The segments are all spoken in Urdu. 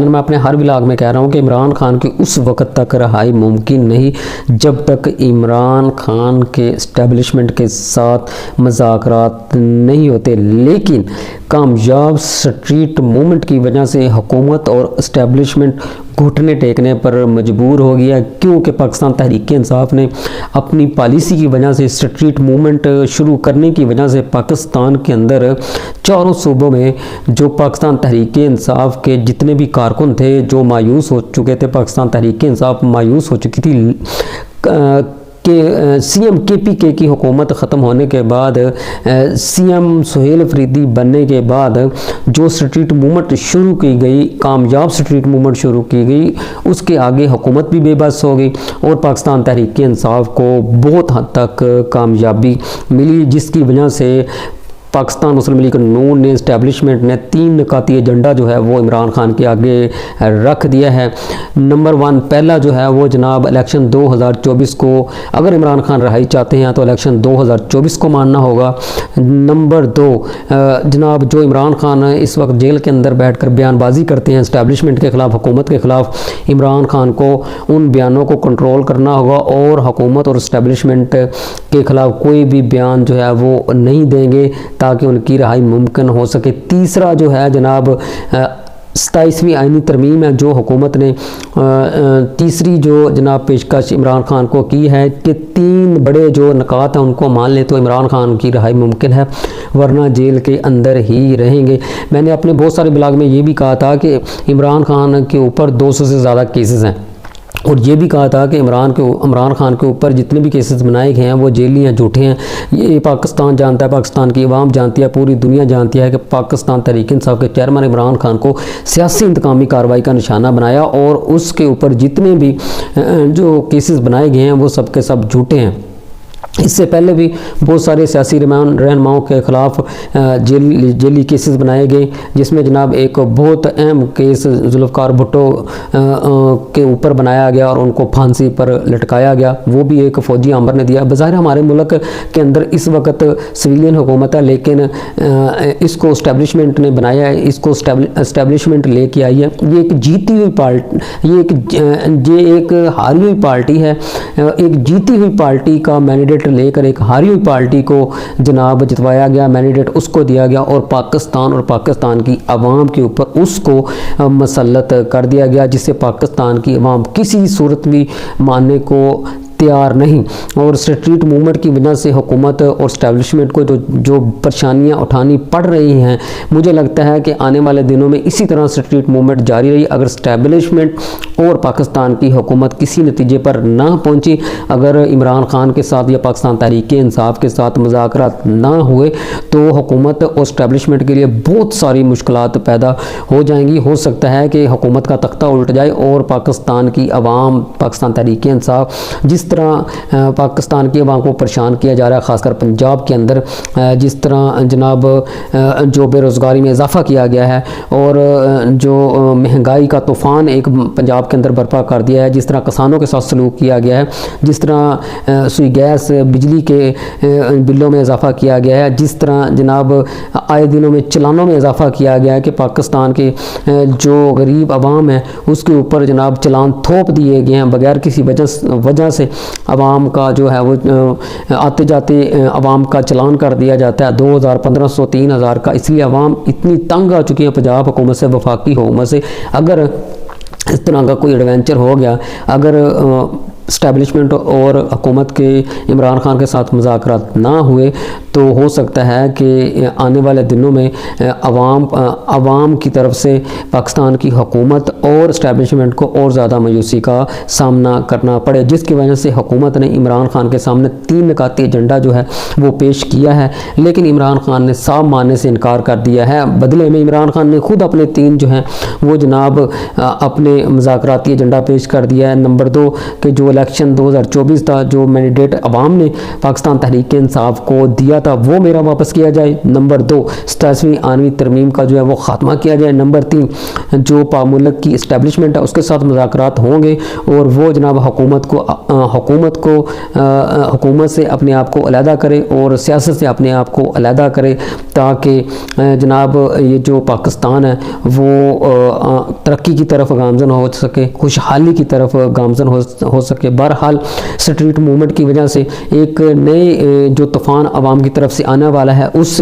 میں اپنے ہر ولاگ میں کہہ رہا ہوں کہ عمران خان کی اس وقت تک رہائی ممکن نہیں جب تک عمران خان کے اسٹیبلشمنٹ کے ساتھ مذاکرات نہیں ہوتے، لیکن کامیاب سٹریٹ موومنٹ کی وجہ سے حکومت اور اسٹیبلشمنٹ گھٹنے ٹیکنے پر مجبور ہو گیا، کیونکہ پاکستان تحریک انصاف نے اپنی پالیسی کی وجہ سے اسٹریٹ موومنٹ شروع کرنے کی وجہ سے پاکستان کے اندر چاروں صوبوں میں جو پاکستان تحریک انصاف کے جتنے بھی کارکن تھے جو مایوس ہو چکے تھے، پاکستان تحریک انصاف مایوس ہو چکی تھی کہ سی ایم کے پی کے کی حکومت ختم ہونے کے بعد، سی ایم سہیل افریدی بننے کے بعد جو سٹریٹ موومنٹ شروع کی گئی، کامیاب سٹریٹ موومنٹ شروع کی گئی، اس کے آگے حکومت بھی بے بس ہو گئی اور پاکستان تحریک انصاف کو بہت حد تک کامیابی ملی، جس کی وجہ سے پاکستان مسلم لیگ نون نے اسٹیبلشمنٹ نے 3 نکاتی ایجنڈا جو ہے وہ عمران خان کے آگے رکھ دیا ہے۔ نمبر 1 پہلا جو ہے وہ جناب الیکشن 2024 کو، اگر عمران خان رہائی چاہتے ہیں تو الیکشن 2024 کو ماننا ہوگا۔ نمبر 2 جناب جو عمران خان اس وقت جیل کے اندر بیٹھ کر بیان بازی کرتے ہیں اسٹیبلشمنٹ کے خلاف، حکومت کے خلاف، عمران خان کو ان بیانوں کو کنٹرول کرنا ہوگا اور حکومت اور اسٹیبلشمنٹ کے خلاف کوئی بھی بیان جو ہے وہ نہیں دیں گے تاکہ ان کی رہائی ممکن ہو سکے۔ تیسرا جو ہے جناب 27ویں آئینی ترمیم ہے جو حکومت نے تیسری جو جناب پیشکش عمران خان کو کی ہے کہ 3 بڑے جو نکات ہیں ان کو مان لیں تو عمران خان کی رہائی ممکن ہے، ورنہ جیل کے اندر ہی رہیں گے۔ میں نے اپنے بہت سارے بلاگ میں یہ بھی کہا تھا کہ عمران خان کے اوپر 200 سے زیادہ کیسز ہیں، اور یہ بھی کہا تھا کہ عمران خان کے اوپر جتنے بھی کیسز بنائے گئے ہیں وہ جیلی ہیں، جھوٹے ہیں۔ یہ پاکستان جانتا ہے، پاکستان کی عوام جانتی ہے، پوری دنیا جانتی ہے کہ پاکستان تحریک انصاف کے چیئرمین عمران خان کو سیاسی انتقامی کارروائی کا نشانہ بنایا، اور اس کے اوپر جتنے بھی جو کیسز بنائے گئے ہیں وہ سب کے سب جھوٹے ہیں۔ اس سے پہلے بھی بہت سارے سیاسی رہنماؤں کے خلاف جیلی کیسز بنائے گئے، جس میں جناب ایک بہت اہم کیس ذوالفقار بھٹو کے اوپر بنایا گیا اور ان کو پھانسی پر لٹکایا گیا، وہ بھی ایک فوجی آمر نے دیا۔ بظاہر ہمارے ملک کے اندر اس وقت سویلین حکومت ہے، لیکن اس کو اسٹیبلشمنٹ نے بنایا ہے، اس کو اسٹیبلشمنٹ لے کے آئی ہے۔ یہ ایک جیتی ہوئی پارٹی، یہ ایک ہاری ہوئی پارٹی ہے، ایک جیتی ہوئی پارٹی کا مینڈیٹ لے کر ایک ہاری ہوئی پارٹی کو جناب جتوایا گیا، مینڈیٹ اس کو دیا گیا اور پاکستان کی عوام کے اوپر اس کو مسلط کر دیا گیا، جسے پاکستان کی عوام کسی صورت بھی ماننے کو تیار نہیں۔ اور سٹریٹ موومنٹ کی وجہ سے حکومت اور اسٹیبلشمنٹ کو جو پریشانیاں اٹھانی پڑ رہی ہیں، مجھے لگتا ہے کہ آنے والے دنوں میں اسی طرح سٹریٹ موومنٹ جاری رہی، اگر اسٹیبلشمنٹ اور پاکستان کی حکومت کسی نتیجے پر نہ پہنچی، اگر عمران خان کے ساتھ یا پاکستان تحریک انصاف کے ساتھ مذاکرات نہ ہوئے، تو حکومت اور اسٹیبلشمنٹ کے لیے بہت ساری مشکلات پیدا ہو جائیں گی۔ ہو سکتا ہے کہ حکومت کا تختہ الٹ جائے اور پاکستان کی عوام، پاکستان تحریک انصاف، جس طرح پاکستان کی عوام کو پریشان کیا جا رہا ہے، خاص کر پنجاب کے اندر جس طرح جناب جو بے روزگاری میں اضافہ کیا گیا ہے اور جو مہنگائی کا طوفان ایک پنجاب کے اندر برپا کر دیا ہے، جس طرح کسانوں کے ساتھ سلوک کیا گیا ہے، جس طرح سوئی گیس بجلی کے بلوں میں اضافہ کیا گیا ہے، جس طرح جناب آئے دنوں میں چلانوں میں اضافہ کیا گیا ہے کہ پاکستان کے جو غریب عوام ہے اس کے اوپر جناب چلان تھوپ دیے گئے ہیں بغیر کسی وجہ سے، عوام کا جو ہے وہ آتے جاتے عوام کا چلان کر دیا جاتا ہے 2000 1500 3000 کا۔ اس لیے عوام اتنی تنگ آ چکی ہے پنجاب حکومت سے، وفاقی حکومت سے۔ اگر اس طرح کا کوئی ایڈونچر ہو گیا، اگر اسٹیبلشمنٹ اور حکومت کے عمران خان کے ساتھ مذاکرات نہ ہوئے، تو ہو سکتا ہے کہ آنے والے دنوں میں عوام کی طرف سے پاکستان کی حکومت اور اسٹیبلشمنٹ کو اور زیادہ مایوسی کا سامنا کرنا پڑے، جس کی وجہ سے حکومت نے عمران خان کے سامنے 3 نکاتی ایجنڈا جو ہے وہ پیش کیا ہے، لیکن عمران خان نے صاف ماننے سے انکار کر دیا ہے۔ بدلے میں عمران خان نے خود اپنے 3 جو ہیں وہ جناب اپنے مذاکراتی ایجنڈا پیش کر دیا ہے۔ نمبر 2 کہ جو الیکشن 2024 تھا، جو مینڈیٹ عوام نے پاکستان تحریک انصاف کو دیا تھا وہ میرا واپس کیا جائے۔ نمبر 2 27ویں آئینی ترمیم کا جو ہے وہ خاتمہ کیا جائے۔ نمبر 3 جو ملک کی اسٹیبلشمنٹ ہے اس کے ساتھ مذاکرات ہوں گے اور وہ جناب حکومت سے اپنے آپ کو علیحدہ کرے اور سیاست سے اپنے آپ کو علیحدہ کرے، تاکہ جناب یہ جو پاکستان ہے وہ ترقی کی طرف گامزن ہو سکے، خوشحالی کی طرف گامزن ہو سکے۔ بہرحال اسٹریٹ موومنٹ کی وجہ سے ایک نئے جو طوفان عوام کی طرف سے آنے والا ہے، اس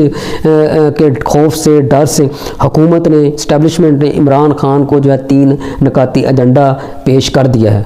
کے خوف سے، ڈر سے حکومت نے، اسٹیبلشمنٹ نے عمران خان کو جو ہے 3 نکاتی ایجنڈا پیش کر دیا ہے۔